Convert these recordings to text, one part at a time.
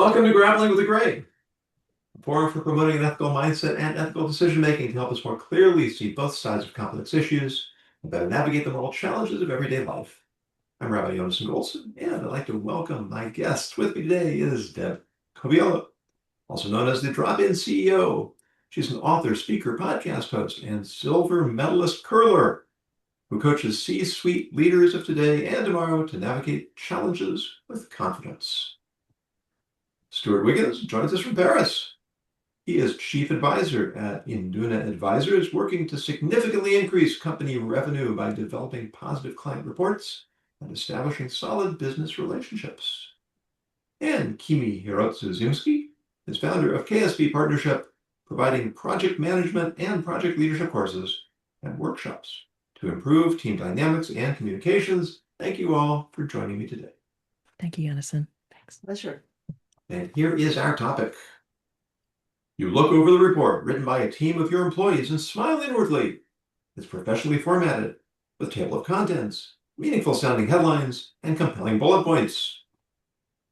Welcome to Grappling with the Gray, a forum for promoting an ethical mindset and ethical decision-making to help us more clearly see both sides of complex issues and better navigate the moral challenges of everyday life. I'm Rabbi Yonason Goldson, and I'd like to welcome my guest. With me today is Deb Coviello, also known as the Drop-In CEO. She's an author, speaker, podcast host, and silver medalist curler who coaches C-suite leaders of today and tomorrow to navigate challenges with confidence. Stewart Wiggins joins us from Paris. He is chief advisor at Induna Advisors, working to significantly increase company revenue by developing positive client reports and establishing solid business relationships. And Kimi Hirotsu Ziemski is founder of KSB Partnership, providing project management and project leadership courses and workshops to improve team dynamics and communications. Thank you all for joining me today. Thank you, Yonason. Thanks. Pleasure. And here is our topic. You look over the report written by a team of your employees and smile inwardly. It's professionally formatted with table of contents, meaningful sounding headlines, and compelling bullet points.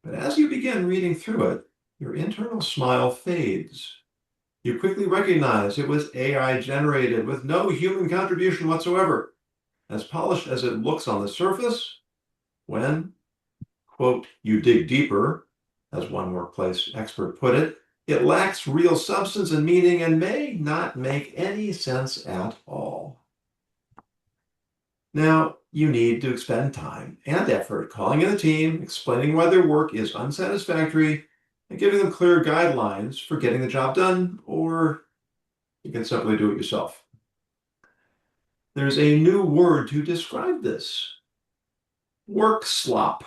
But as you begin reading through it, your internal smile fades. You quickly recognize it was AI generated with no human contribution whatsoever, as polished as it looks on the surface. When, quote, you dig deeper, as one workplace expert put it, it lacks real substance and meaning and may not make any sense at all. Now, you need to expend time and effort calling in the team, explaining why their work is unsatisfactory, and giving them clear guidelines for getting the job done, or you can simply do it yourself. There's a new word to describe this: workslop.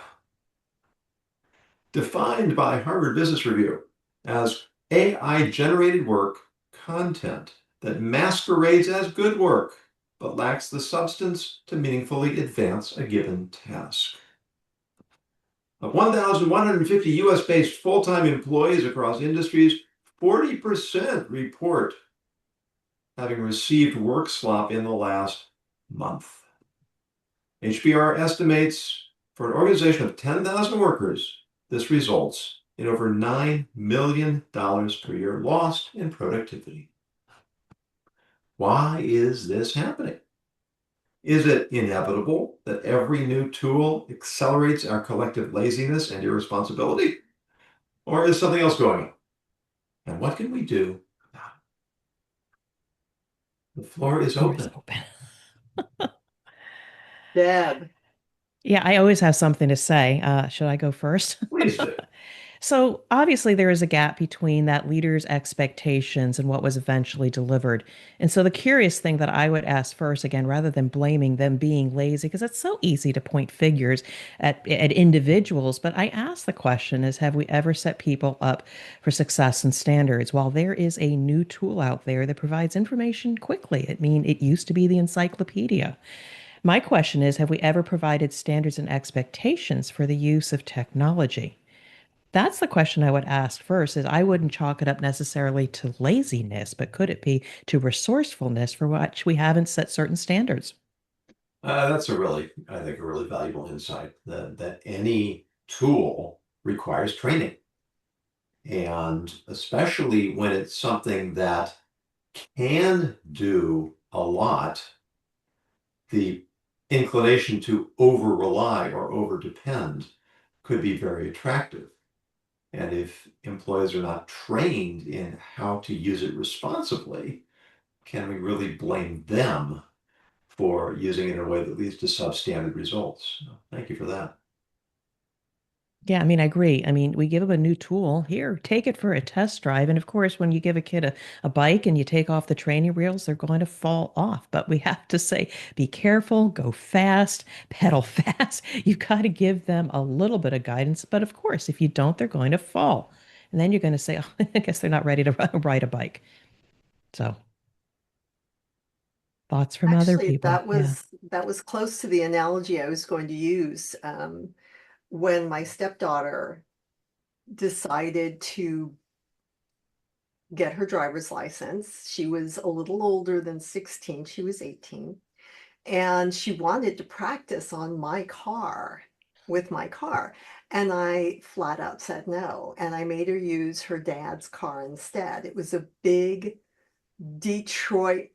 Defined by Harvard Business Review as AI-generated work content that masquerades as good work, but lacks the substance to meaningfully advance a given task. Of 1,150 US-based full-time employees across industries, 40% report having received work slop in the last month. HBR estimates for an organization of 10,000 workers, this results in over $9 million per year lost in productivity. Why is this happening? Is it inevitable that every new tool accelerates our collective laziness and irresponsibility? Or is something else going on? And what can we do about it? The floor is open. Deb. Yeah, I always have something to say. Should I go first? Please do. So obviously there is a gap between that leader's expectations and what was eventually delivered. And so the curious thing that I would ask first, again, rather than blaming them being lazy, because it's so easy to point figures at individuals, but I ask the question is, have we ever set people up for success and standards? While there is a new tool out there that provides information quickly, it used to be the encyclopedia. My question is, have we ever provided standards and expectations for the use of technology? That's the question I would ask first, is I wouldn't chalk it up necessarily to laziness, but could it be to resourcefulness for which we haven't set certain standards? That's I think, a really valuable insight that any tool requires training. And especially when it's something that can do a lot, the inclination to over-rely or over-depend could be very attractive. And if employees are not trained in how to use it responsibly, can we really blame them for using it in a way that leads to substandard results? Thank you for that. Yeah, I agree. We give them a new tool. Here, take it for a test drive. And of course, when you give a kid a bike and you take off the training wheels, they're going to fall off. But we have to say, be careful, go fast, pedal fast. You've got to give them a little bit of guidance. But of course, if you don't, they're going to fall. And then you're going to say, oh, I guess they're not ready to ride a bike. So, thoughts from other Actually, people. that was close to the analogy I was going to use. When my stepdaughter decided to get her driver's license, she was a little older than 16, she was 18, and she wanted to practice on my car, with my car. And I flat out said no. And I made her use her dad's car instead. It was a big Detroit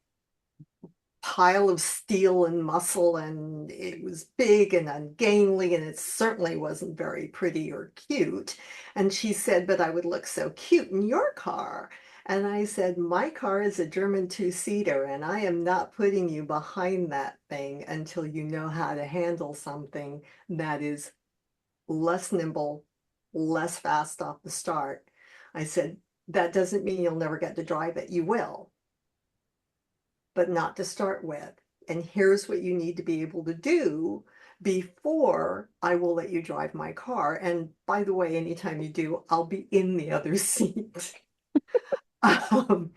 pile of steel and muscle, and it was big and ungainly, and it certainly wasn't very pretty or cute. And she said, but I would look so cute in your car. And I said, my car is a German two-seater, and I am not putting you behind that thing until you know how to handle something that is less nimble, less fast off the start. I said, that doesn't mean you'll never get to drive it. You will, but not to start with. And here's what you need to be able to do before I will let you drive my car. And by the way, anytime you do, I'll be in the other seat. um,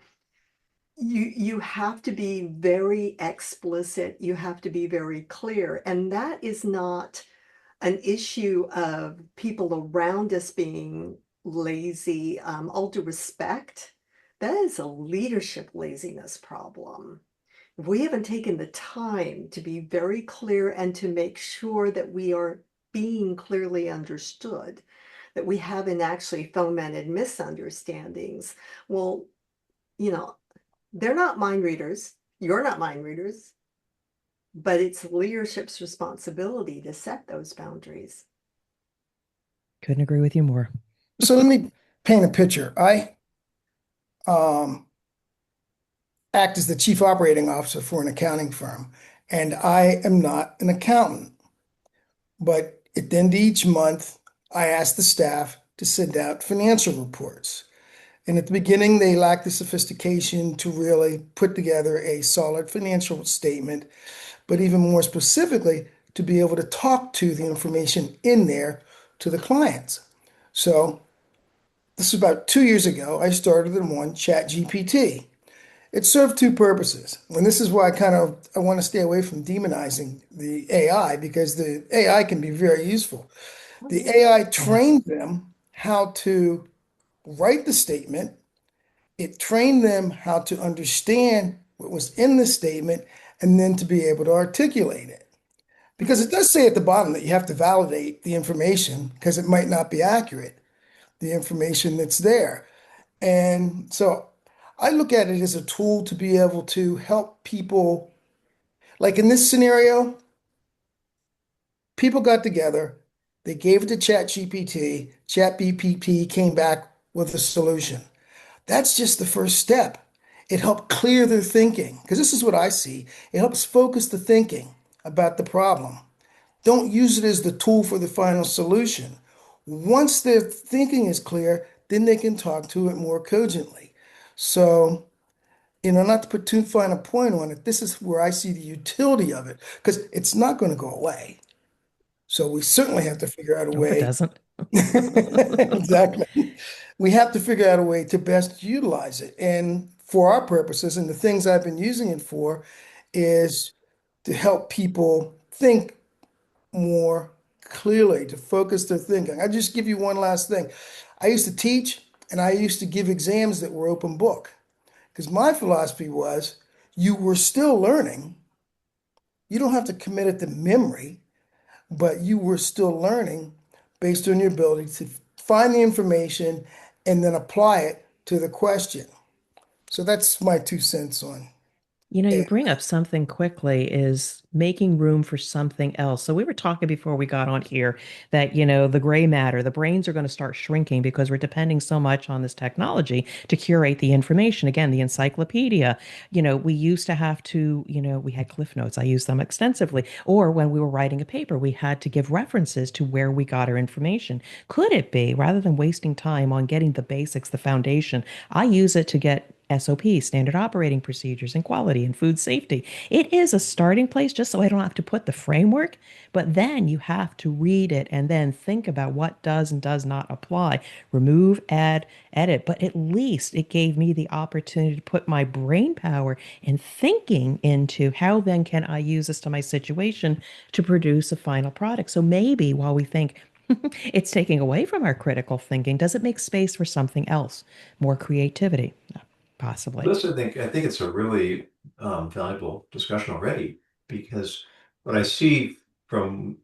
you have to be very explicit. You have to be very clear. And that is not an issue of people around us being lazy. All due respect, that is a leadership laziness problem. We haven't taken the time to be very clear and to make sure that we are being clearly understood, that we haven't actually fomented misunderstandings. Well, you know, they're not mind readers. You're not mind readers, but it's leadership's responsibility to set those boundaries. Couldn't agree with you more. So let me paint a picture. I um, act as the chief operating officer for an accounting firm, and I am not an accountant. But at the end of each month, I ask the staff to send out financial reports. And at the beginning, they lack the sophistication to really put together a solid financial statement, but even more specifically, to be able to talk to the information in there to the clients. So this is about 2 years ago. I started them on ChatGPT. It served two purposes. And this is why I want to stay away from demonizing the AI, because the AI can be very useful. The AI Yes. trained them how to write the statement. It trained them how to understand what was in the statement and then to be able to articulate it. Because it does say at the bottom that you have to validate the information because it might not be accurate, the information that's there. And so I look at it as a tool to be able to help people. Like in this scenario, people got together, they gave it to ChatGPT, ChatGPT came back with a solution. That's just the first step. It helped clear their thinking, because this is what I see. It helps focus the thinking about the problem. Don't use it as the tool for the final solution. Once their thinking is clear, then they can talk to it more cogently. So, not to put too fine a point on it, this is where I see the utility of it, because it's not going to go away. So we certainly have to figure out a Hope it way. doesn't. Exactly. We have to figure out a way to best utilize it. And for our purposes, and the things I've been using it for, is to help people think more clearly, to focus their thinking. I'll just give you one last thing. I used to teach and I used to give exams that were open book because my philosophy was you were still learning. You don't have to commit it to memory, but you were still learning based on your ability to find the information and then apply it to the question. So that's my 2 cents on You it. bring up something quickly is making room for something else. So we were talking before we got on here that, the gray matter, the brains are going to start shrinking because we're depending so much on this technology to curate the information. Again, the encyclopedia, we used to have to, we had Cliff Notes. I used them extensively. Or when we were writing a paper, we had to give references to where we got our information. Could it be, rather than wasting time on getting the basics, the foundation, I use it to get SOP, standard operating procedures, and quality and food safety. It is a starting place just so I don't have to put the framework, but then you have to read it and then think about what does and does not apply. Remove, add, edit. But at least it gave me the opportunity to put my brain power and thinking into how then can I use this to my situation to produce a final product. So maybe while we think, it's taking away from our critical thinking, does it make space for something else, more creativity? Possibly. This, I think it's a really valuable discussion already because what I see from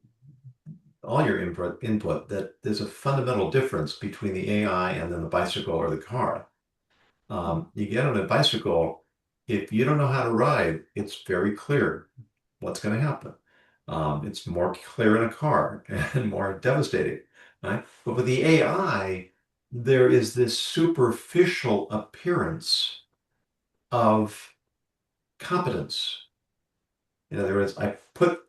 all your input that there's a fundamental difference between the AI and then the bicycle or the car. You get on a bicycle, if you don't know how to ride, it's very clear what's going to happen. It's more clear in a car and more devastating, right? But with the AI, there is this superficial appearance of competence. In other words, I put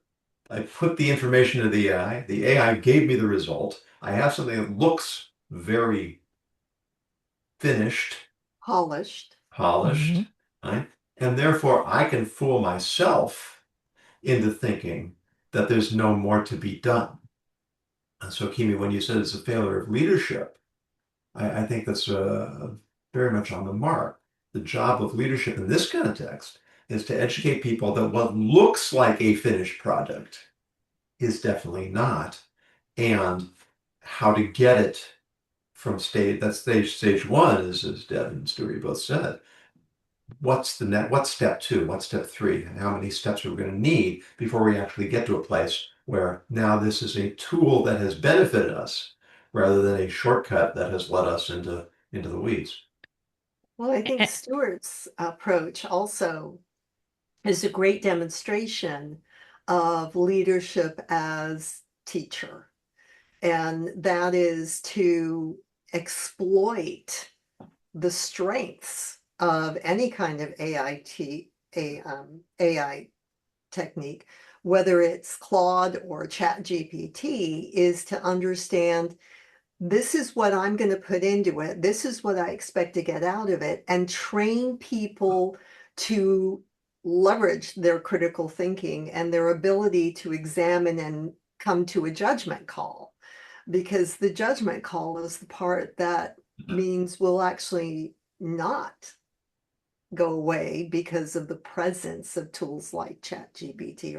the information into the AI. The AI gave me the result. I have something that looks very finished, Polished. polished, right? And therefore, I can fool myself into thinking that there's no more to be done. And so, Kimi, when you said it's a failure of leadership, I think that's very much on the mark. The job of leadership in this context is to educate people that what looks like a finished product is definitely not, and how to get it from stage one is, as Deb and Stewart both said, what's step two, what's step three, and how many steps are we going to need before we actually get to a place where now this is a tool that has benefited us rather than a shortcut that has led us into the weeds. Well, I think A- Stewart's approach also is a great demonstration of leadership as teacher. And that is to exploit the strengths of any kind of AI technique, whether it's Claude or ChatGPT, is to understand this is what I'm going to put into it. This is what I expect to get out of it, and train people to leverage their critical thinking and their ability to examine and come to a judgment call. Because the judgment call is the part that means we'll actually not go away because of the presence of tools like ChatGPT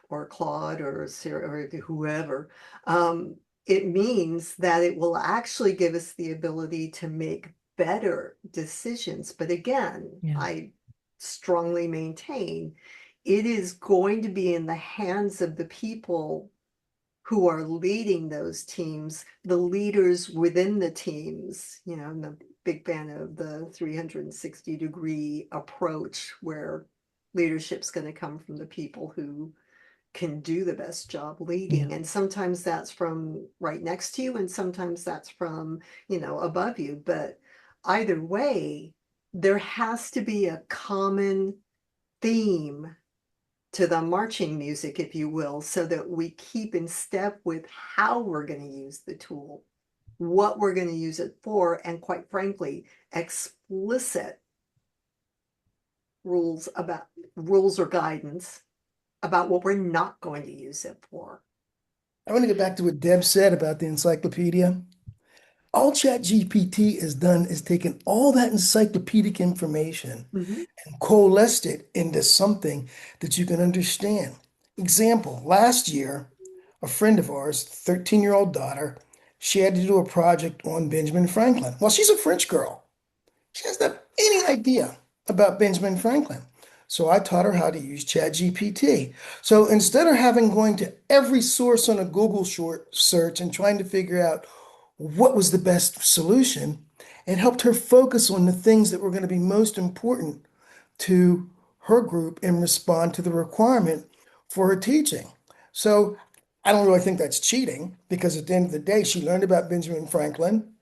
or Claude or whoever. It means that it will actually give us the ability to make better decisions. But again, Yeah. I strongly maintain it is going to be in the hands of the people who are leading those teams, the leaders within the teams. I'm a big fan of the 360-degree approach where leadership's going to come from the people who can do the best job leading. And sometimes that's from right next to you, and sometimes that's from, above you. But either way, there has to be a common theme to the marching music, if you will, so that we keep in step with how we're going to use the tool, what we're going to use it for, and quite frankly, explicit rules or guidance about what we're not going to use it for. I want to go back to what Deb said about the encyclopedia. All ChatGPT has done is taken all that encyclopedic information and coalesced it into something that you can understand. Example, last year, a friend of ours, 13-year-old daughter, she had to do a project on Benjamin Franklin. Well, she's a French girl. She doesn't have any idea about Benjamin Franklin. So I taught her how to use ChatGPT. So instead of having going to every source on a Google short search and trying to figure out what was the best solution, it helped her focus on the things that were going to be most important to her group and respond to the requirement for her teaching. So I don't really think that's cheating, because at the end of the day, she learned about Benjamin Franklin.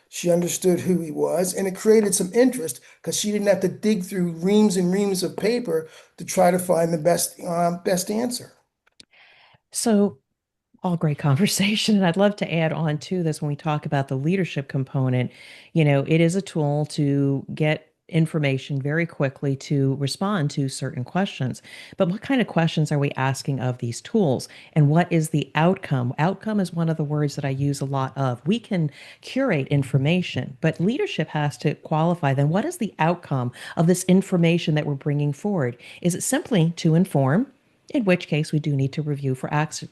She understood who he was, and it created some interest because she didn't have to dig through reams and reams of paper to try to find the best answer. So, all great conversation. And I'd love to add on to this when we talk about the leadership component. It is a tool to get information very quickly to respond to certain questions. But what kind of questions are we asking of these tools? And what is the outcome? Outcome is one of the words that I use a lot of. We can curate information, but leadership has to qualify then what is the outcome of this information that we're bringing forward? Is it simply to inform? in which case we do need to review for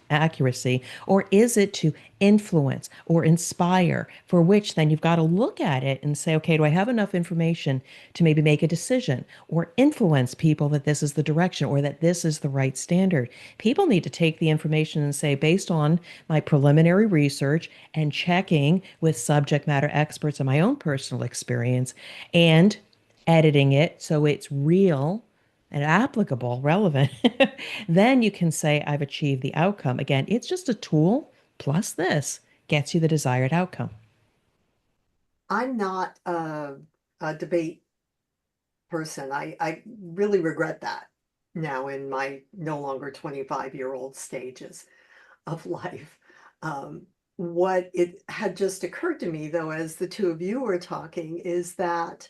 accuracy? Or is it to influence or inspire, for which then you've got to look at it and say, okay, do I have enough information to maybe make a decision or influence people that this is the direction or that this is the right standard? People need to take the information and say, based on my preliminary research and checking with subject matter experts and my own personal experience and editing it so it's real and applicable, relevant, then you can say, I've achieved the outcome. Again, it's just a tool plus this gets you the desired outcome. I'm not a debate person. I really regret that now in my no longer 25-year-old stages of life. What it had just occurred to me, though, as the two of you were talking, is that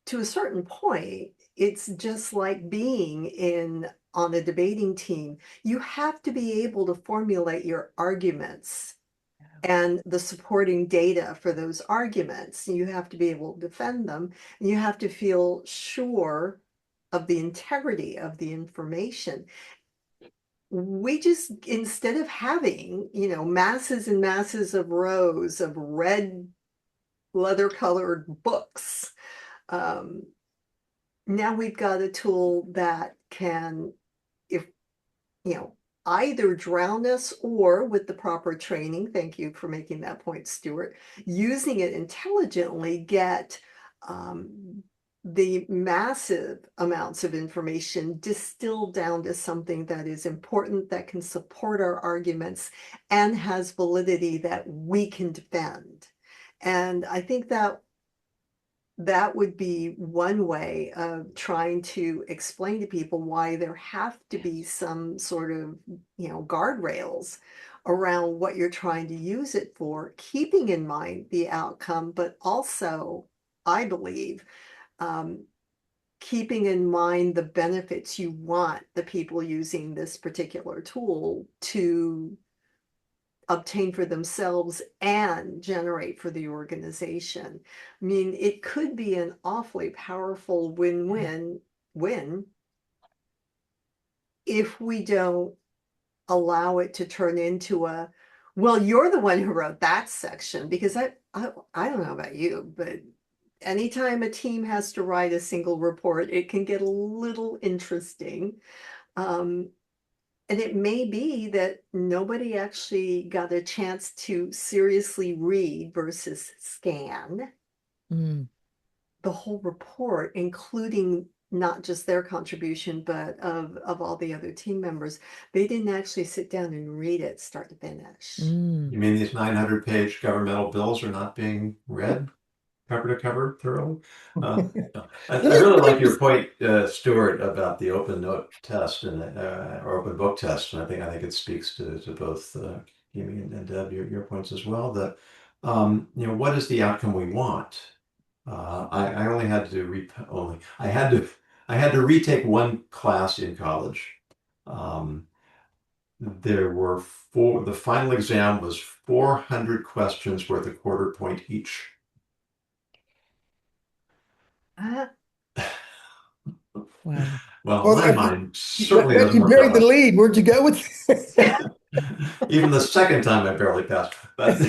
to a certain point, it's just like being on a debating team. You have to be able to formulate your arguments and the supporting data for those arguments. You have to be able to defend them, and you have to feel sure of the integrity of the information. We just, instead of having, masses and masses of rows of red leather colored books, now we've got a tool that can, if either drown us or, with the proper training, thank you for making that point, Stewart, using it intelligently, get the massive amounts of information distilled down to something that is important, that can support our arguments, and has validity that we can defend. And I think that would be one way of trying to explain to people why there have to be some sort of, guardrails around what you're trying to use it for, keeping in mind the outcome, but also, I believe, keeping in mind the benefits you want the people using this particular tool to obtain for themselves and generate for the organization. I mean, it could be an awfully powerful win-win if we don't allow it to turn into well, you're the one who wrote that section, because I don't know about you, but anytime a team has to write a single report, it can get a little interesting. And it may be that nobody actually got a chance to seriously read versus scan the whole report, including not just their contribution, but of all the other team members. They didn't actually sit down and read it start to finish. You mean these 900-page governmental bills are not being read cover to cover thoroughly? I really like your point, Stewart, about the open note test or open book test, and I think it speaks to both Kimi and Deb, your points as well. That what is the outcome we want? I only had to I had to retake one class in college. There were the final exam was 400 questions worth a quarter point each. Wow. Well, my mind certainly doesn't You work buried that the way. lead. Where'd you go with Even the second time I barely passed. But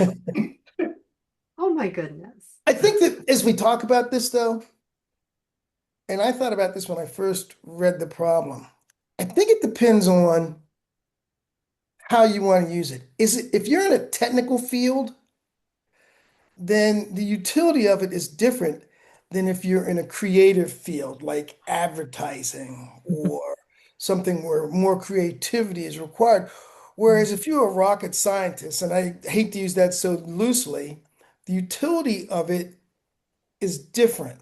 Oh my goodness. I think that as we talk about this, though, and I thought about this when I first read the problem, I think it depends on how you want to use it. If you're in a technical field, then the utility of it is different than if you're in a creative field like advertising or something where more creativity is required. Whereas if you're a rocket scientist, and I hate to use that so loosely, the utility of it is different.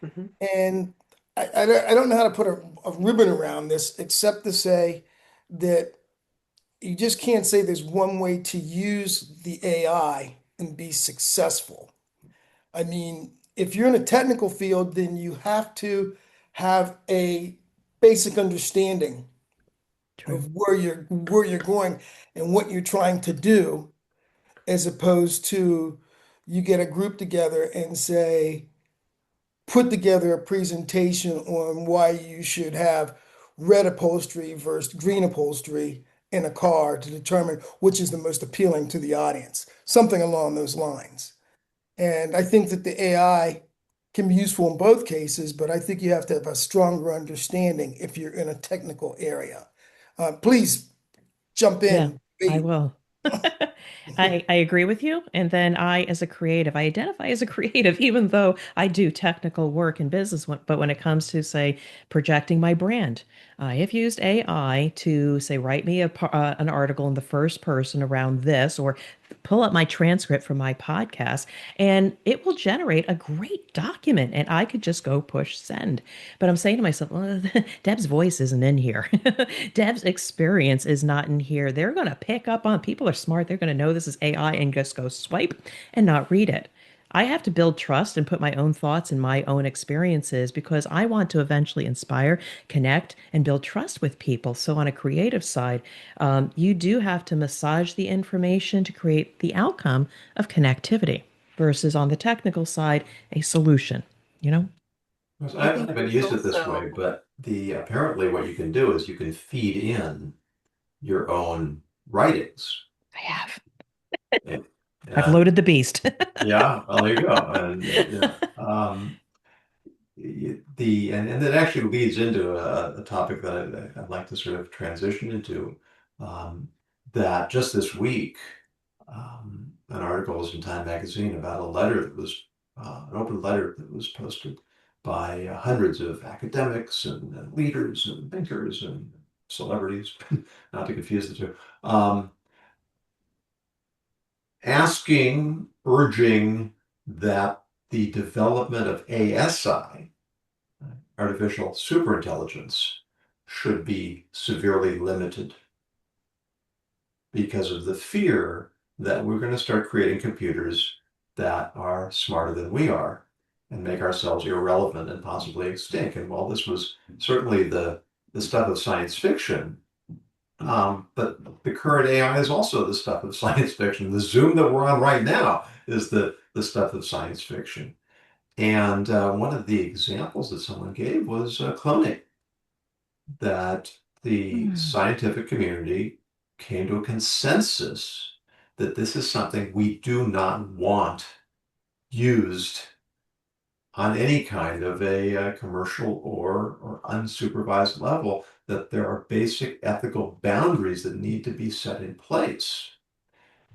Mhm. And I don't know how to put a ribbon around this except to say that you just can't say there's one way to use the AI and be successful. I mean, if you're in a technical field, then you have to have a basic understanding True. of where you're going and what you're trying to do, as opposed to you get a group together and say, put together a presentation on why you should have red upholstery versus green upholstery in a car to determine which is the most appealing to the audience, something along those lines. And I think that the AI can be useful in both cases, but I think you have to have a stronger understanding if you're in a technical area. Please jump Yeah, in. I will. I agree with you. And then I, as a creative, I identify as a creative, even though I do technical work in business. But when it comes to, say, projecting my brand, I have used AI to say, write me an article in the first person around this, or pull up my transcript from my podcast, and it will generate a great document. And I could just go push send. But I'm saying to myself, well, Deb's voice isn't in here. Deb's experience is not in here. They're going to pick up on, people are smart. They're going to know this is AI and just go swipe and not read it. I have to build trust and put my own thoughts and my own experiences because I want to eventually inspire, connect, and build trust with people. So, on a creative side, you do have to massage the information to create the outcome of connectivity versus on the technical side, a solution, you know? I I haven't think been there's used it this way, also, but apparently what you can do is you can feed in your own writings. I have. And, I've and loaded the beast. yeah, well, there you go. And and it actually leads into a topic that I'd like to sort of transition into. Um, that just this week, an article was in Time Magazine about a letter that was an open letter that was posted by hundreds of academics and leaders and thinkers and celebrities, not to confuse the two, urging that the development of ASI, artificial superintelligence, should be severely limited because of the fear that we're going to start creating computers that are smarter than we are and make ourselves irrelevant and possibly extinct. And while this was certainly the stuff of science fiction, but the current AI is also the stuff of science fiction. The Zoom that we're on right now is the stuff of science fiction. And one of the examples that someone gave was cloning, that the Hmm. scientific community came to a consensus that this is something we do not want used on any kind of a commercial or unsupervised level, that there are basic ethical boundaries that need to be set in place.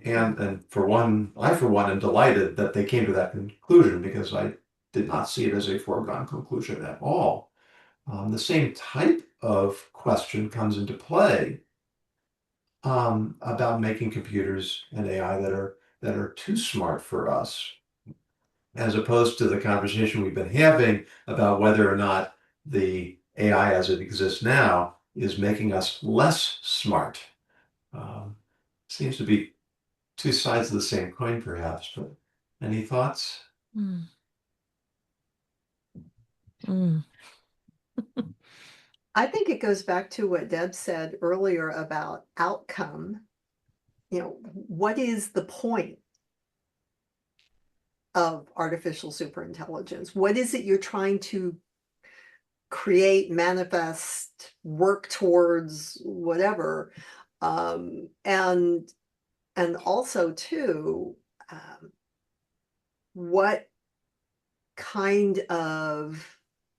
And for one, I for one am delighted that they came to that conclusion because I did not see it as a foregone conclusion at all. The same type of question comes into play about making computers and AI that are too smart for us, as opposed to the conversation we've been having about whether or not the AI as it exists now is making us less smart. Um, Seems to be two sides of the same coin, perhaps, but any thoughts? Hmm. Hmm. I think it goes back to what Deb said earlier about outcome. You know, what is the point of artificial superintelligence? What is it you're trying to create, manifest, work towards, whatever? Um, and and also too, what kind of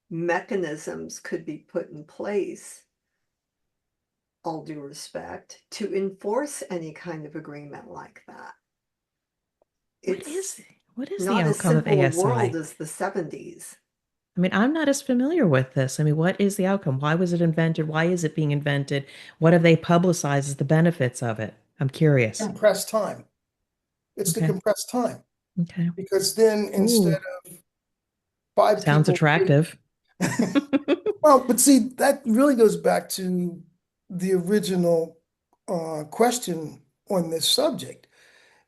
mechanisms could be put in place, all due respect, to enforce any kind of agreement like that? What It's is what is the not as outcome of simple a world ASI? as the 70s. I mean, I'm not as familiar with this. I mean, what is the outcome? Why was it invented? Why is it being invented? What have they publicized as the benefits of it? I'm curious. Compressed time. It's the Okay. compressed time Okay. because then instead Ooh, of five sounds people, attractive. well, but see, that really goes back to the original question on this subject.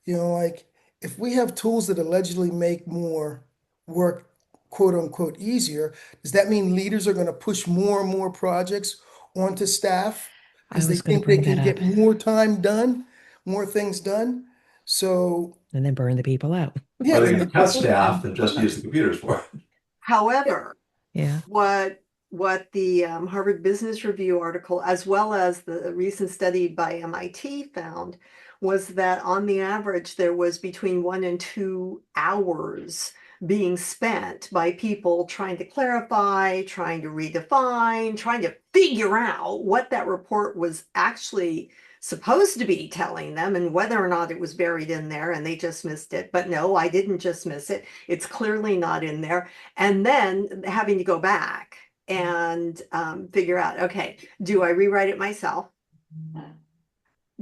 You know, like if we have tools that allegedly make more work, quote unquote, easier, does that mean leaders are going to push more and more projects onto staff I because they was going to think they bring that can up get more time done, more things done? So, and then burn the people out. yeah, Or they're then going they to cut burn staff people and just use out. the computers for it. However, Yeah. what what the Harvard Business Review article, as well as the recent study by MIT found, was that on the average, there was between 1 and 2 hours being spent by people trying to clarify, trying to redefine, trying to figure out what that report was actually supposed to be telling them and whether or not it was buried in there and they just missed it. But no, I didn't just miss it. It's clearly not in there. And then having to go back and figure out, okay, do I rewrite it myself?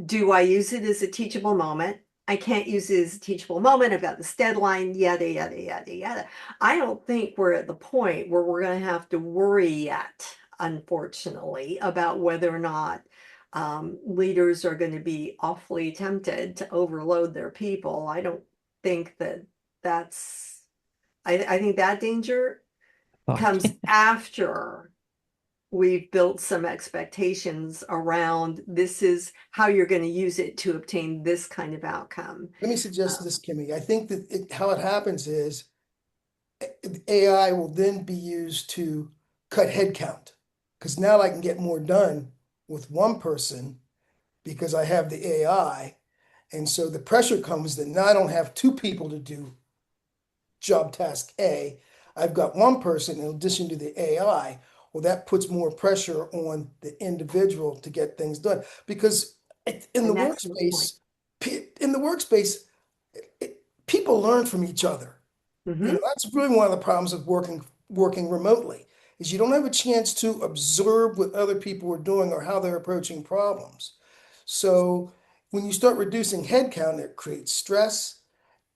Do I use it as a teachable moment? I can't use it as a teachable moment. I've got this deadline, yada, yada, yada, yada. I don't think we're at the point where we're going to have to worry yet, unfortunately, about whether or not leaders are going to be awfully tempted to overload their people. I don't think that that's, I think that danger comes after we've built some expectations around this is how you're going to use it to obtain this kind of outcome. Let me suggest this, Kimmy. I think that how it happens is AI will then be used to cut headcount because now I can get more done with one person because I have the AI. And so the pressure comes that now I don't have two people to do job task A. I've got one person in addition to the AI. Well, that puts more pressure on the individual to get things done because in the And that's the point. workspace, people learn from each other. Mhm. That's really one of the problems of working remotely, is you don't have a chance to observe what other people are doing or how they're approaching problems. So when you start reducing headcount, it creates stress,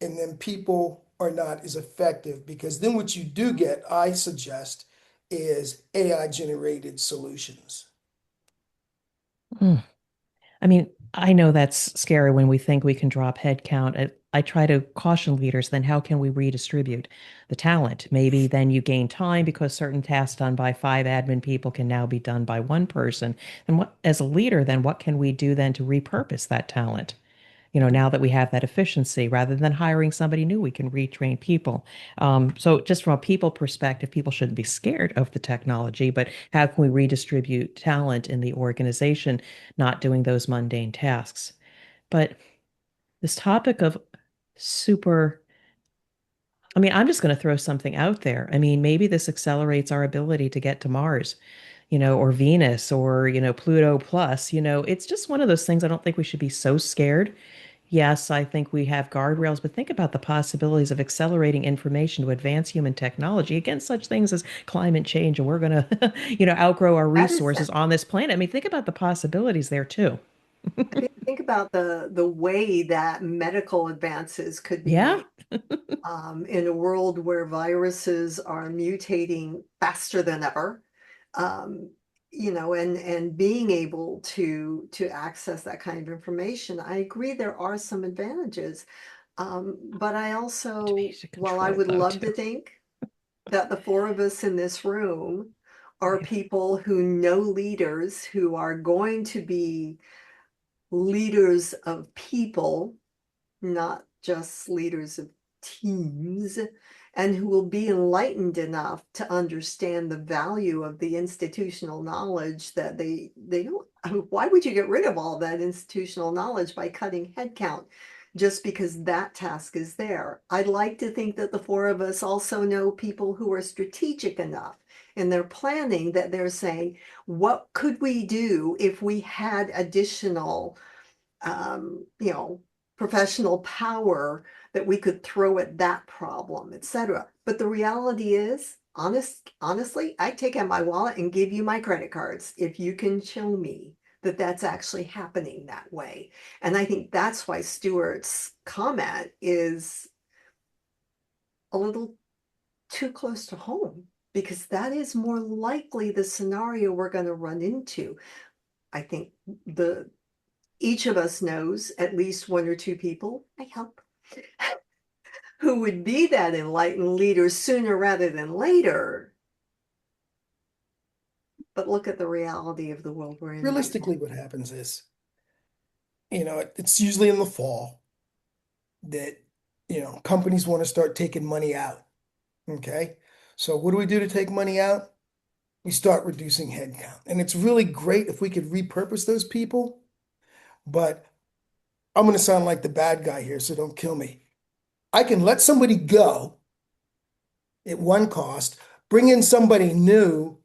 and then people are not as effective because then what you do get, I suggest, is AI generated solutions. Mm. I mean, I know that's scary when we think we can drop headcount. I try to caution leaders, then how can we redistribute the talent? Maybe then you gain time because certain tasks done by 5 admin people can now be done by one person. And what, as a leader, then what can we do then to repurpose that talent? Now that we have that efficiency, rather than hiring somebody new, we can retrain people. So just from a people perspective, people shouldn't be scared of the technology, but how can we redistribute talent in the organization, not doing those mundane tasks? But this topic of super, I mean, I'm just going to throw something out there. I mean, maybe this accelerates our ability to get to Mars, or Venus or, Pluto plus, it's just one of those things I don't think we should be so scared. Yes, I think we have guardrails, but think about the possibilities of accelerating information to advance human technology against such things as climate change, and we're going to, outgrow our That is resources on this planet. I mean, think about the possibilities there too. think about the way that medical advances could be Yeah. made in a world where viruses are mutating faster than ever. Um, and being able to access that kind of information, I agree there are some advantages. But I also, Ways to while I control would though love to too. think that the four of us in this room are people who know leaders who are going to be leaders of people, not just leaders of teams, and who will be enlightened enough to understand the value of the institutional knowledge that they don't. I mean, why would you get rid of all that institutional knowledge by cutting headcount just because that task is there? I'd like to think that the four of us also know people who are strategic enough in their planning that they're saying, what could we do if we had additional um, you know, professional power that we could throw at that problem, etc. But the reality is, honestly, I take out my wallet and give you my credit cards if you can show me that that's actually happening that way. And I think that's why Stewart's comment is a little too close to home, because that is more likely the scenario we're going to run into. I think the each of us knows at least one or two people, I hope, who would be that enlightened leader sooner rather than later. But look at the reality of the world we're in right now. Realistically, what happens is, it's usually in the fall that, companies want to start taking money out. Okay. So what do we do to take money out? we start reducing headcount. And it's really great if we could repurpose those people, but I'm going to sound like the bad guy here, so don't kill me. I can let somebody go at one cost, bring in somebody new,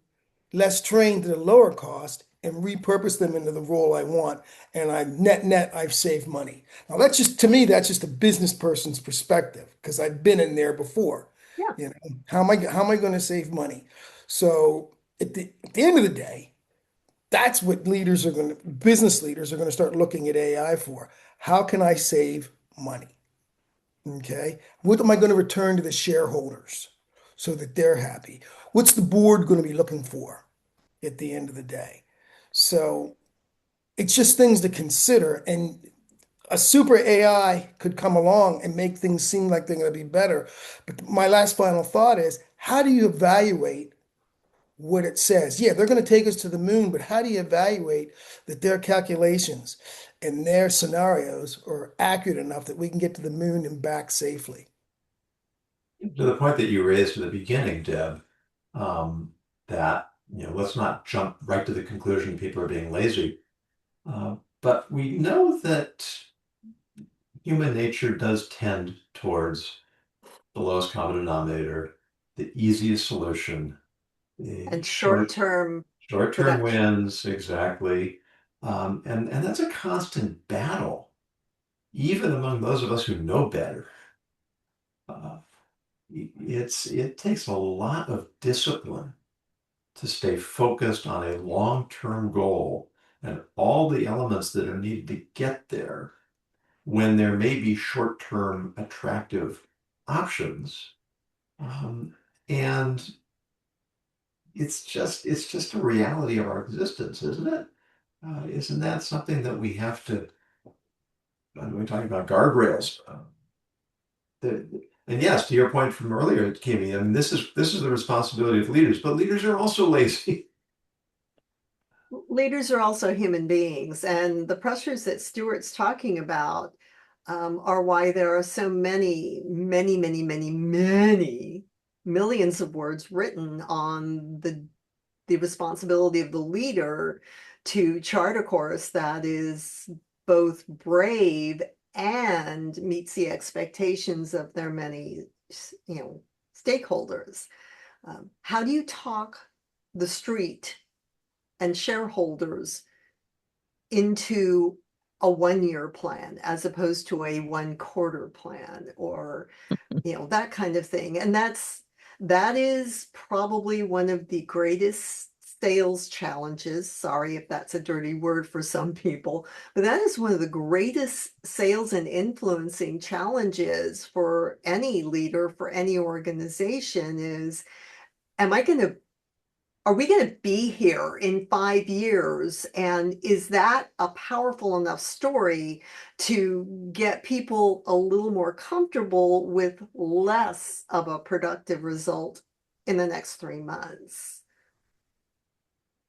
less trained at a lower cost, and repurpose them into the role I want. And I net, I've saved money. Now that's just, to me, that's just a business person's perspective because I've been in there before. Yeah. You know, how am I going to save money? So at the end of the day, that's what business leaders are going to start looking at AI for. How can I save money? Okay. What am I going to return to the shareholders so that they're happy? What's the board going to be looking for at the end of the day? So it's just things to consider. And a super AI could come along and make things seem like they're going to be better. But my last final thought is, how do you evaluate what it says? Yeah, they're going to take us to the moon, but how do you evaluate that their calculations and their scenarios are accurate enough that we can get to the moon and back safely? To the point that you raised at the beginning, Deb, that let's not jump right to the conclusion people are being lazy. But we know that human nature does tend towards the lowest common denominator, the easiest solution, the And short-term short-term production. wins, exactly. And that's a constant battle, even among those of us who know better. Uh, it takes a lot of discipline to stay focused on a long-term goal and all the elements that are needed to get there when there may be short-term attractive options. And it's just a reality of our existence, isn't it? Isn't that something that we have to, when we're talking about guardrails, and yes, to your point from earlier, Kimi, I mean, this is the responsibility of leaders, but leaders are also lazy. Leaders are also human beings, and the pressures that Stewart's talking about are why there are so many, many, many, many, many millions of words written on the responsibility of the leader to chart a course that is both brave and meets the expectations of their many, stakeholders. How do you talk the street and shareholders into a 1 year plan as opposed to a 1/4 plan, or that kind of thing? And that is probably one of the greatest sales challenges. Sorry if that's a dirty word for some people, but that is one of the greatest sales and influencing challenges for any leader, for any organization is, am I going to are we going to be here in 5 years? And is that a powerful enough story to get people a little more comfortable with less of a productive result in the next 3 months?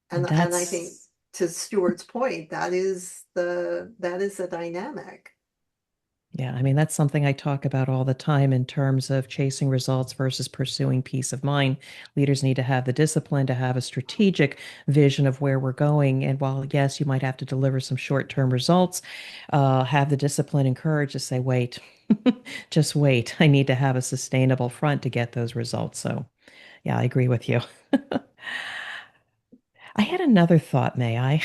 And I think, That's to Stuart's point, that is the dynamic. Yeah, I mean, that's something I talk about all the time in terms of chasing results versus pursuing peace of mind. Leaders need to have the discipline to have a strategic vision of where we're going. And while, yes, you might have to deliver some short-term results, have the discipline and courage to say, wait, just wait. I need to have a sustainable front to get those results. So, yeah, I agree with you. I had another thought, may I?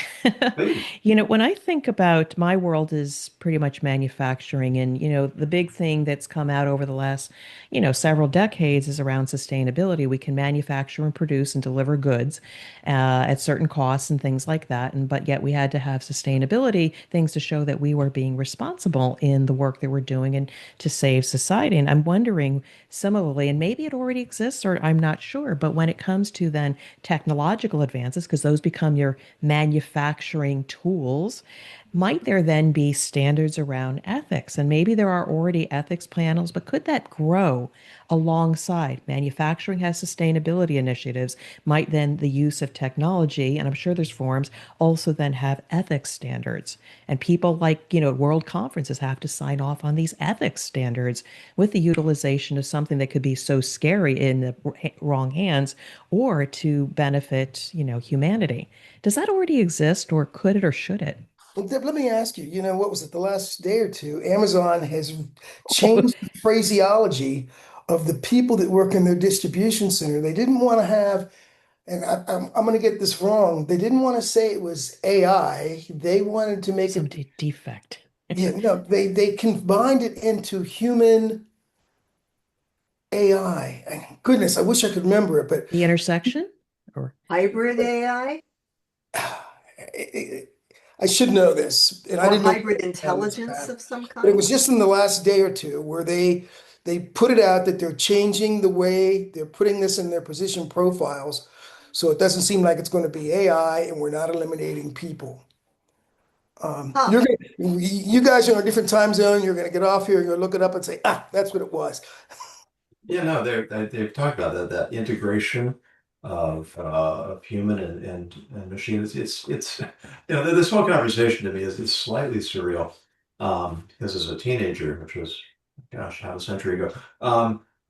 Please. When I think about my world is pretty much manufacturing, and the big thing that's come out over the last, several decades is around sustainability. We can manufacture and produce and deliver goods at certain costs and things like that, and but yet we had to have sustainability things to show that we were being responsible in the work that we're doing and to save society. And I'm wondering similarly, and maybe it already exists, or I'm not sure, but when it comes to then technological advances, because those become your manufacturing tools, Might there then be standards around ethics? And maybe there are already ethics panels, but could that grow alongside? Manufacturing has sustainability initiatives. Might then the use of technology, and I'm sure there's forums, also then have ethics standards? And people like, world conferences have to sign off on these ethics standards with the utilization of something that could be so scary in the wrong hands or to benefit, humanity. Does that already exist, or could it, or should it? Well, Deb, let me ask you, what was it, the last day or two, Amazon has changed the phraseology of the people that work in their distribution center. They didn't want to have, and I'm going to get this wrong, they didn't want to say it was AI. They wanted to make Some it, defect. yeah, no, they combined it into human AI. And goodness, I wish I could remember it, but The intersection? Or Hybrid AI I should know this, and I or didn't know hybrid all this intelligence past. of some But it kind? was just in the last day or two where they put it out that they're changing the way they're putting this in their position profiles, so it doesn't seem like it's going to be AI, and we're not eliminating people. Huh. You guys are in a different time zone. You're gonna get off here and you'll look it up and say, that's what it was. Yeah, no, they've talked about that integration of human and machine. It's this whole conversation to me is slightly surreal. Because as a teenager, which was gosh, half a century ago,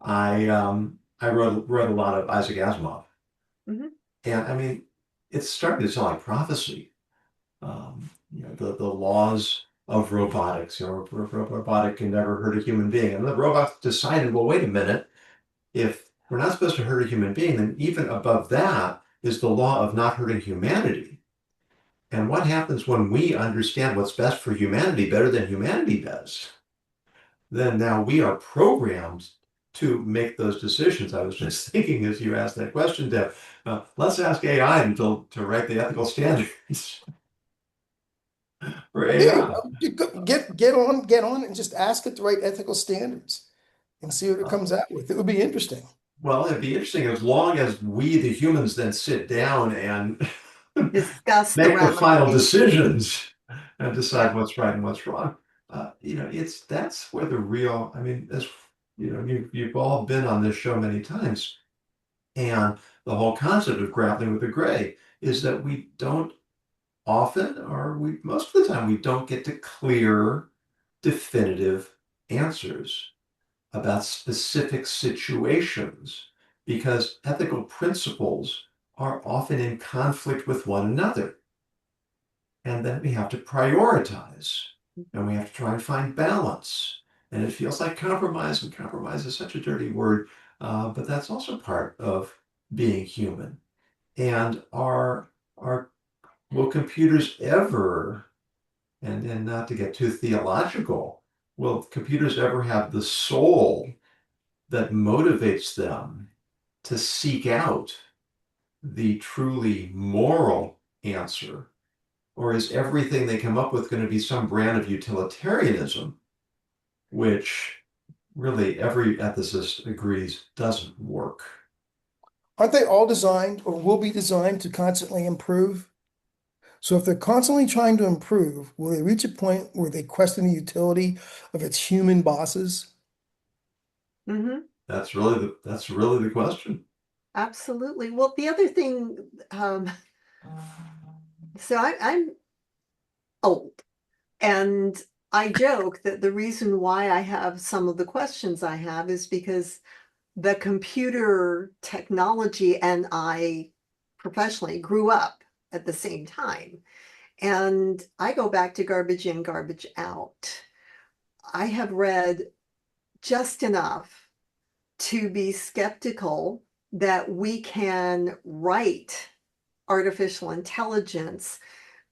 I read a lot of Isaac Asimov, Mhm. and I mean, it's starting to sound like prophecy. The laws of robotics. Robotic can never hurt a human being, and the robots decided, well, wait a minute. If we're not supposed to hurt a human being, then even above that is the law of not hurting humanity. And what happens when we understand what's best for humanity better than humanity does? Then now we are programmed to make those decisions. I was just thinking as you asked that question, Deb, let's ask AI to write the ethical standards for There you AI. go. Get on and just ask it to write ethical standards and see what it comes out with. It would be interesting. Well, it'd be interesting as long as we, the humans, then sit down and Discuss the make the final ramifications. decisions and Yeah. decide what's right and what's wrong. That's where the real. I mean, as you've all been on this show many times, and the whole concept of grappling with the gray is that we don't often, or we most of the time, we don't get to clear, definitive answers about specific situations because ethical principles are often in conflict with one another. And then we have to prioritize and we have to try and find balance. And it feels like compromise, and compromise is such a dirty word, but that's also part of being human. And are will computers ever, and not to get too theological, will computers ever have the soul that motivates them to seek out the truly moral answer? Or is everything they come up with going to be some brand of utilitarianism, which really every ethicist agrees doesn't work? Aren't they all designed or will be designed to constantly improve? So if they're constantly trying to improve, will they reach a point where they question the utility of its human bosses? Hmm. That's really the question. Absolutely. Well, the other thing, so I'm old, and I joke that the reason why I have some of the questions I have is because the computer technology and I professionally grew up at the same time. And I go back to garbage in, garbage out. I have read just enough to be skeptical that we can write artificial intelligence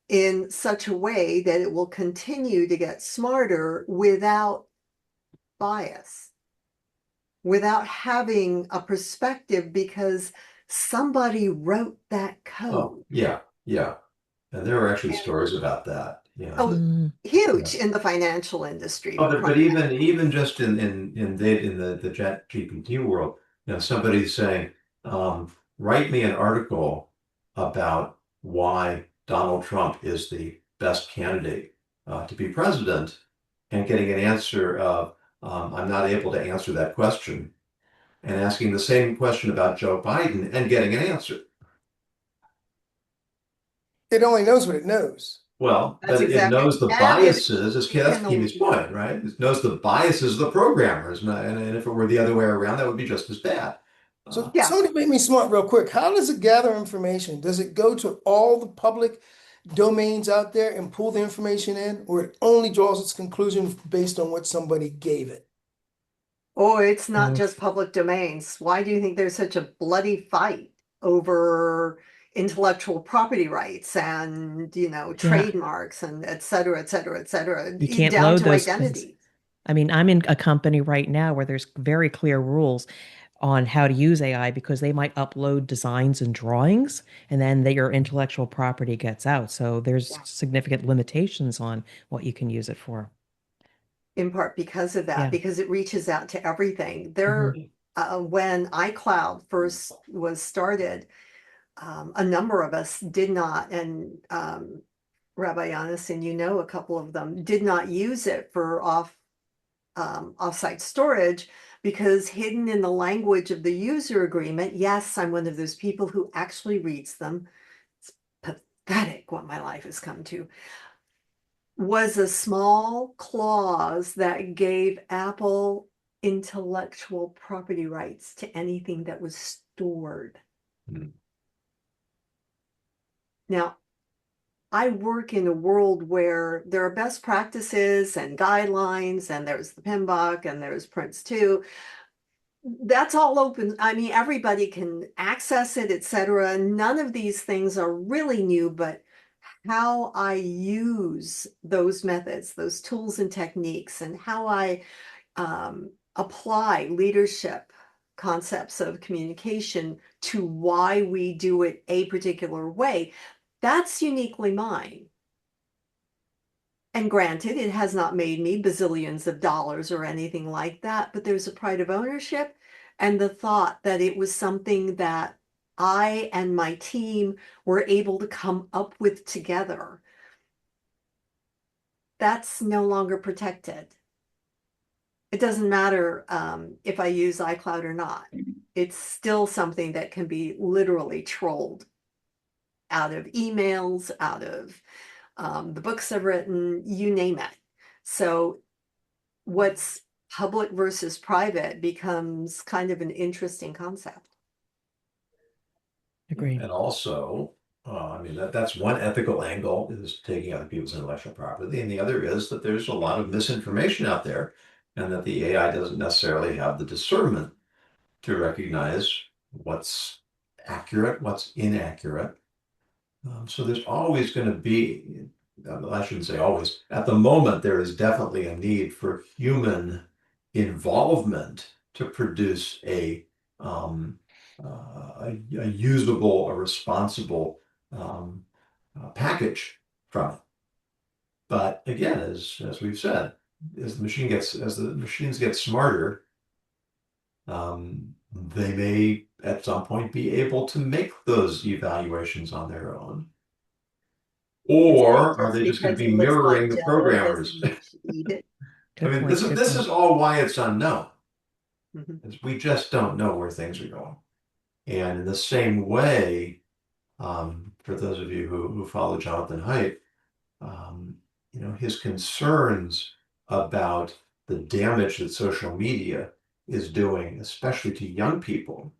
in such a way that it will continue to get smarter without bias, without having a perspective because somebody wrote that Oh, code. yeah. And there are actually stories about that. Yeah. Oh, Mm. huge Yeah. in the financial industry. Oh, but even just in the Chat GPT world, somebody's saying, write me an article about why Donald Trump is the best candidate to be president and getting an answer of, I'm not able to answer that question, and asking the same question about Joe Biden and getting an answer. It only knows what it knows. Well, That's but it exactly, knows the and biases, that's can Kimi's point, right? It knows the biases of the programmers, and if it were the other way around, that would be just as bad. So Yeah. somebody make me smart real quick. How does it gather information? Does it go to all the public domains out there and pull the information in, or it only draws its conclusion based on what somebody gave it? Oh, it's not Oh, just public domains. Why do you think there's such a bloody fight over intellectual property rights and, yeah. trademarks and et cetera, et cetera, et cetera, You can't down load to those things. identity? I mean, I'm in a company right now where there's very clear rules on how to use AI because they might upload designs and drawings and then your intellectual property gets out. So there's Yeah. significant limitations on what you can use it for. In part because of that, Yeah. because it reaches out to everything. Mhm. When iCloud first was started, a number of us did not, and Rabbi Yonason, a couple of them did not use it for offsite storage because hidden in the language of the user agreement, yes, I'm one of those people who actually reads them. It's pathetic what my life has come to. Was a small clause that gave Apple intellectual property rights to anything that was stored. Hmm. Now, I work in a world where there are best practices and guidelines, and there's the PMBOK and there's Prince 2. That's all open. I mean, everybody can access it, etc. None of these things are really new, but how I use those methods, those tools and techniques, and how I apply leadership concepts of communication to why we do it a particular way, that's uniquely mine. And granted, it has not made me bazillions of dollars or anything like that, but there's a pride of ownership and the thought that it was something that I and my team were able to come up with together. That's no longer protected. It doesn't matter if I use iCloud or not. It's still something that can be literally trolled out of emails, out of the books I've written, you name it. So what's public versus private becomes kind of an interesting concept. Agree. And also, I mean, that's one ethical angle, is taking other people's intellectual property. And the other is that there's a lot of misinformation out there, and that the AI doesn't necessarily have the discernment to recognize what's accurate, what's inaccurate. So there's always going to be, I shouldn't say always, at the moment, there is definitely a need for human involvement to produce a usable, a responsible package from it. But again, as we've said, as the machines get smarter, they may at some point be able to make those evaluations on their own. Or are Just they just going to because be it looks mirroring like the Jello programmers? doesn't mean you should eat it. I Good mean, point. Good this point. is all why it's unknown. Mhm. Is we just don't know where things are going. And in the same way, for those of you who follow Jonathan Haidt, um, his concerns about the damage that social media is doing, especially to young people,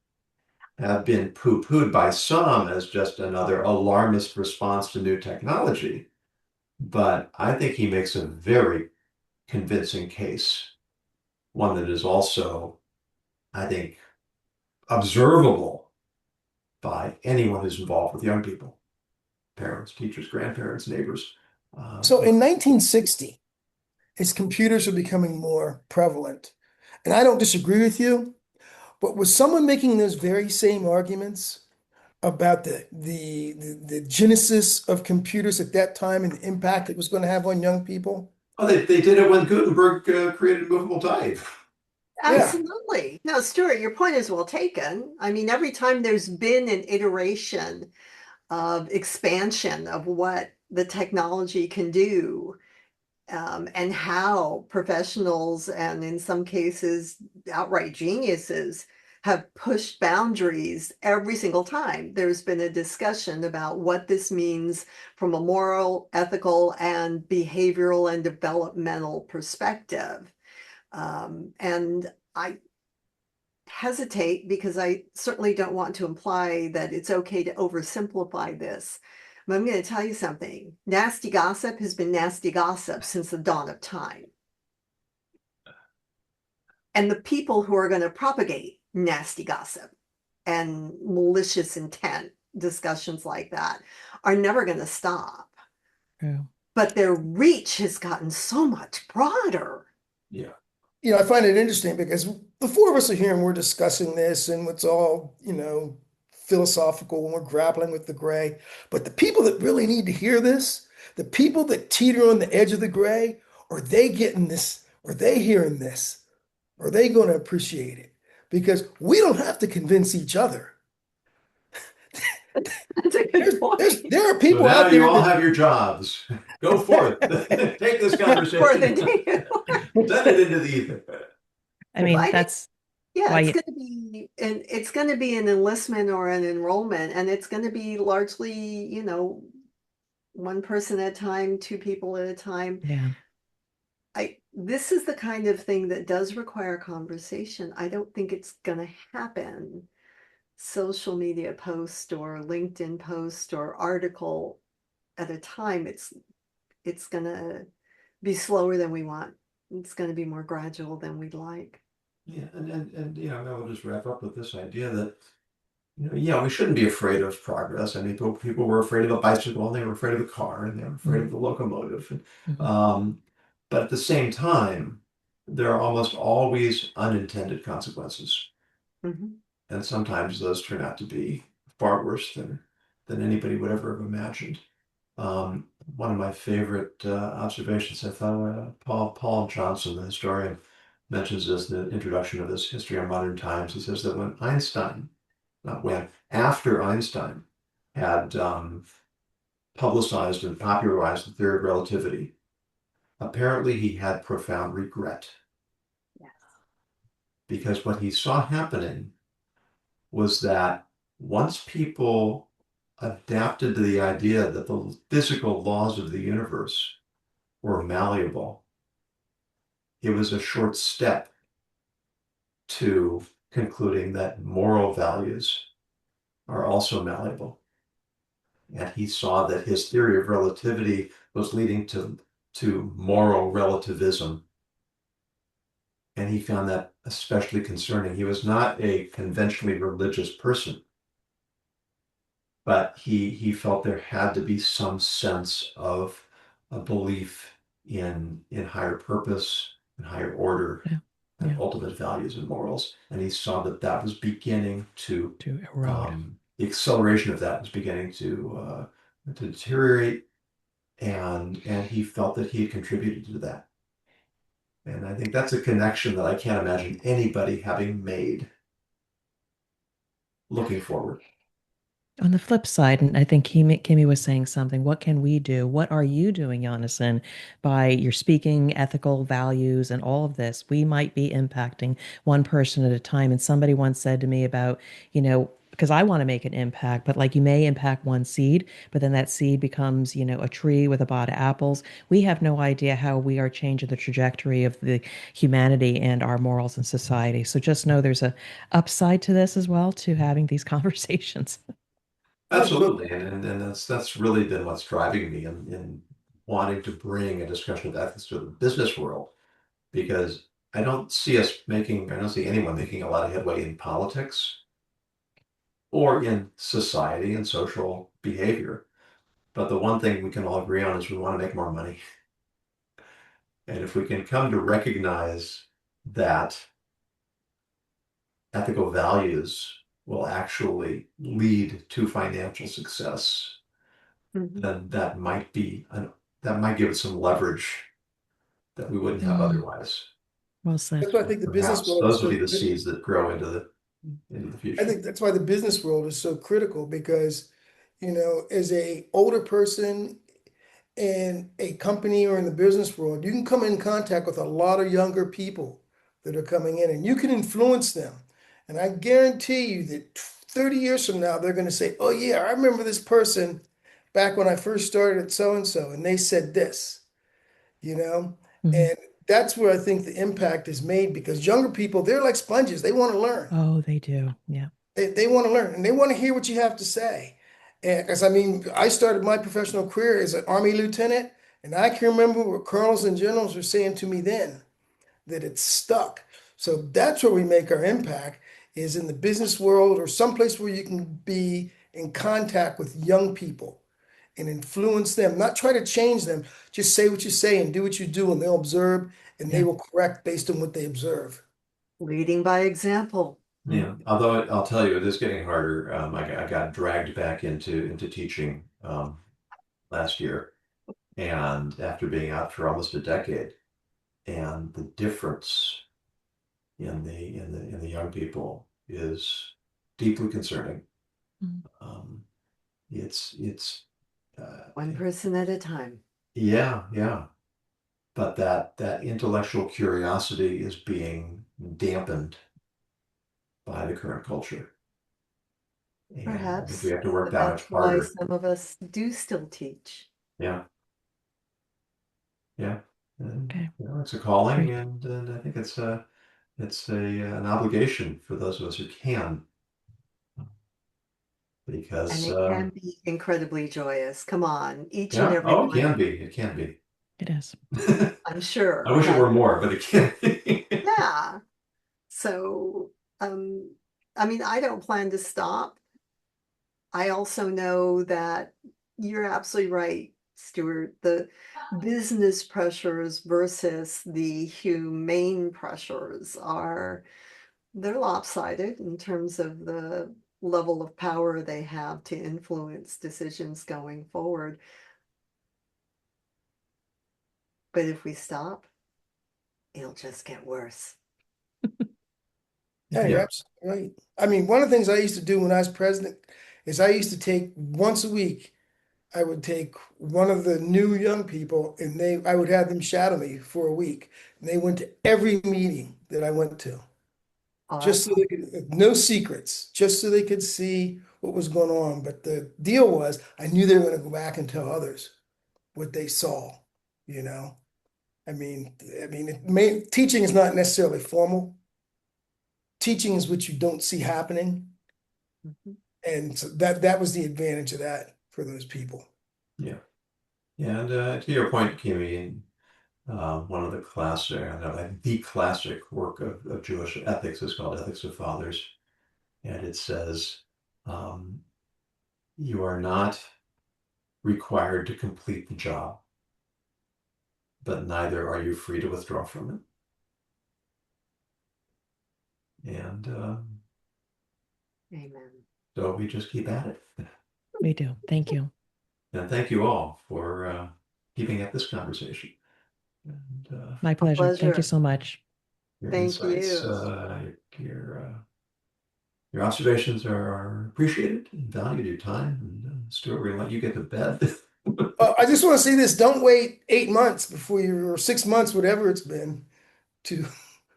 have been poo-pooed by some as just another alarmist response to new technology. But I think he makes a very convincing case, one that is also, I think, observable by anyone who's involved with young people, parents, teachers, grandparents, neighbors. So in 1960, as computers are becoming more prevalent, and I don't disagree with you, but was someone making those very same arguments about the genesis of computers at that time and the impact it was going to have on young people? Oh, they did it when Gutenberg created movable type. Yeah. Absolutely. No, Stuart, your point is well taken. I mean, every time there's been an iteration of expansion of what the technology can do, and how professionals, and in some cases, outright geniuses, have pushed boundaries every single time there's been a discussion about what this means from a moral, ethical, and behavioral and developmental perspective. And I hesitate because I certainly don't want to imply that it's okay to oversimplify this. But I'm going to tell you something. Nasty gossip has been nasty gossip since the dawn of time. And the people who are going to propagate nasty gossip and malicious intent discussions like that are never going to stop. True. But their reach has gotten so much broader. Yeah. You know, I find it interesting because the four of us are here and we're discussing this and it's all, philosophical when we're grappling with the gray. But the people that really need to hear this, the people that teeter on the edge of the gray, are they getting this? Are they hearing this? Are they going to appreciate it? Because we don't have to convince each other. That's a good point. There are So people now out you there all that have your jobs. Go forth. Take this For the conversation. day. Send it into the ether. I mean, I think- that's Yeah, why it's going to be an enlistment or an enrollment, and it's going to be largely, one person at a time, two people at a time. yeah. This is the kind of thing that does require conversation. I don't think it's going to happen social media post or LinkedIn post or article at a time. It's going to be slower than we want. It's going to be more gradual than we'd like. Yeah, and I'll just wrap up with this idea that we shouldn't be afraid of progress. I mean, people were afraid of the bicycle, and they were afraid of the car, and they were afraid of the locomotive. But at the same time, there are almost always unintended consequences, Mhm. and sometimes those turn out to be far worse than anybody would ever have imagined. One of my favorite observations, I thought, Paul Johnson, the historian, mentions this in the introduction of this History of Modern Times. He says that after Einstein had publicized and popularized the theory of relativity, apparently he had profound regret. Yes. Because what he saw happening was that once people adapted to the idea that the physical laws of the universe were malleable, it was a short step to concluding that moral values are also malleable. And he saw that his theory of relativity was leading to moral relativism. And he found that especially concerning. He was not a conventionally religious person, but he felt there had to be some sense of a belief in higher purpose and higher order and ultimate values and morals. And he saw that was beginning to erode. The acceleration of that was beginning to deteriorate, and he felt that he had contributed to that. And I think that's a connection that I can't imagine anybody having made looking forward. On the flip side, and I think Kimi was saying something, what can we do? What are you doing, Yonason, by your speaking, ethical values, and all of this? We might be impacting one person at a time. And somebody once said to me about, because I want to make an impact, but like you may impact one seed, but then that seed becomes, a tree with a pod of apples. We have no idea how we are changing the trajectory of the humanity and our morals in society. So just know there's a upside to this as well, to having these conversations. Absolutely, and that's really been what's driving me in wanting to bring a discussion of ethics to the business world, because I don't see anyone making a lot of headway in politics or in society and social behavior. But the one thing we can all agree on is we want to make more money. And if we can come to recognize that ethical values will actually lead to financial success, then that might give us some leverage that we wouldn't have otherwise. Well said. That's why I think the business Perhaps world those is would so be the critical. seeds that grow into the future. I think that's why the business world is so critical because, as a older person in a company or in the business world, you can come in contact with a lot of younger people that are coming in and you can influence them. And I guarantee you that 30 years from now, they're going to say, oh, yeah, I remember this person back when I first started at so and so, and they said this, you know? Mhm. And that's where I think the impact is made because younger people, they're like sponges. They want to learn. Oh, they do. Yeah. They want to learn and they want to hear what you have to say. And because I mean, I started my professional career as an Army lieutenant, and I can remember what colonels and generals were saying to me then that it's stuck. So that's where we make our impact is in the business world or someplace where you can be in contact with young people and influence them, not try to change them. Just say what you say and do what you do, and they'll observe and they Yeah. will correct based on what they observe. Leading by example. Yeah, although I'll tell you, it is getting harder. I got dragged back into teaching last year, and after being out for almost a decade, and the difference in the young people is deeply concerning. Mhm. It's One person at a time. yeah, but that intellectual curiosity is being dampened by the current culture, and I think we Perhaps, have to work but that that's much why harder. some of us do still teach. Yeah. Yeah, and Okay. it's a calling, Great. and I think it's an obligation for those of us who can, And because it can be incredibly joyous. Come on, each and yeah, every oh, one, it can be. It is. I'm I sure, wish it has. were more, but it can be. Yeah. So, um, I mean, I don't plan to stop. I also know that you're absolutely right, Stuart. The business pressures versus the humane pressures they're lopsided in terms of the level of power they have to influence decisions going forward. But if we stop, it'll just get worse. Yeah, you're Yeah, absolutely right. I mean, one of the things I used to do when I was president is I used to take once a week, I would take one of the new young people and I would have them shadow me for a week. And they went to every meeting that I went to, Oh, just that's so they could, no secrets, just so they could see what was going on. But the deal was I knew they were going to go back and tell others what they saw, you know? Teaching is not necessarily formal. Teaching is what you don't see happening. Mhm. And so that was the advantage of that for those people. yeah, yeah. And to your point, Kimi, one of the classic, the classic work of Jewish ethics is called Ethics of Fathers, and it says, um, you are not required to complete the job, but neither are you free to withdraw from it. And Amen. so we just keep at it. We do. Thank you. And thank you all for keeping up this conversation. And My A pleasure. Thank you pleasure. so much. your Thank insights, you. your observations are appreciated and valued. Your time. And Stuart, we're gonna let you get to bed. I just want to say this, don't wait 8 months before or 6 months, whatever it's been, to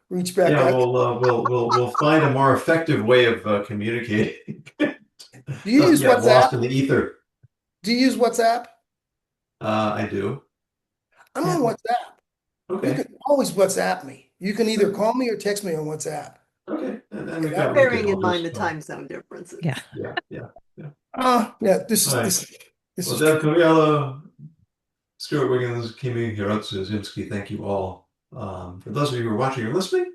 reach back Yeah, out. we'll find a more effective way of communicating. Do you Doesn't use get lost WhatsApp? in the ether. Do you use WhatsApp? I do. I'm Yeah. on WhatsApp. You Okay. can always WhatsApp me. You can either call me or text me on WhatsApp. Okay. And we've And I, got Bearing LinkedIn. in I'll mind the just time zone differences. Yeah. yeah. yeah, All right. this Well, is Deb true. Coviello, Stewart Wiggins, Kimi Hirotsu Ziemski, thank you all. For those of you who are watching or listening,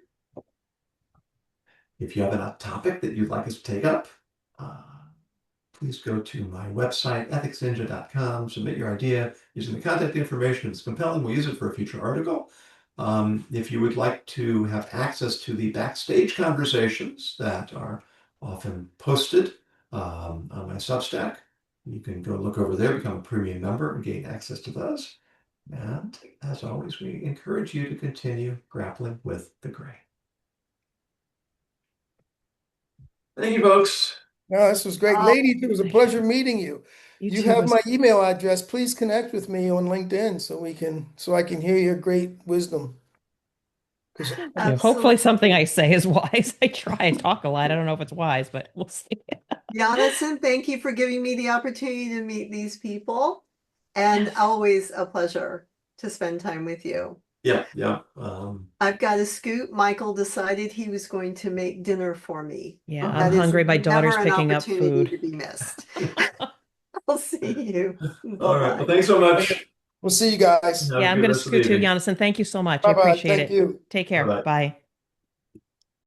if you have a topic that you'd like us to take up, uh, please go to my website, ethicsninja.com, submit your idea using the contact information. If it's compelling, we'll use it for a future article. If you would like to have access to the backstage conversations that are often posted on my Substack, you can go look over there, become a premium member, and gain access to those. And as always, we encourage you to continue grappling with the gray. Thank you, folks. No, this was great. Oh, Ladies, it was a pleasure meeting you. You too, have as- my email address. Please connect with me on LinkedIn so I can hear your great wisdom. 'Cause Thank you. Absolutely. Hopefully something I say is wise. I try and talk a lot. I don't know if it's wise, but we'll see. Yonason, thank you for giving me the opportunity to meet these people. And always a pleasure to spend time with you. Yeah, yeah. I've got to scoot. Michael decided he was going to make dinner for me. Yeah, Oh, I'm That is hungry. My daughter's never an picking up opportunity food. to be missed. I'll see you. All right. Well, Bye-bye. thanks so much. we'll see you guys. Have Yeah, a I'm good going to rest of the scoot too, evening. Jonathan. Thank you so much. I Bye-bye. appreciate Thank it. you. Take care. Bye-bye. Bye.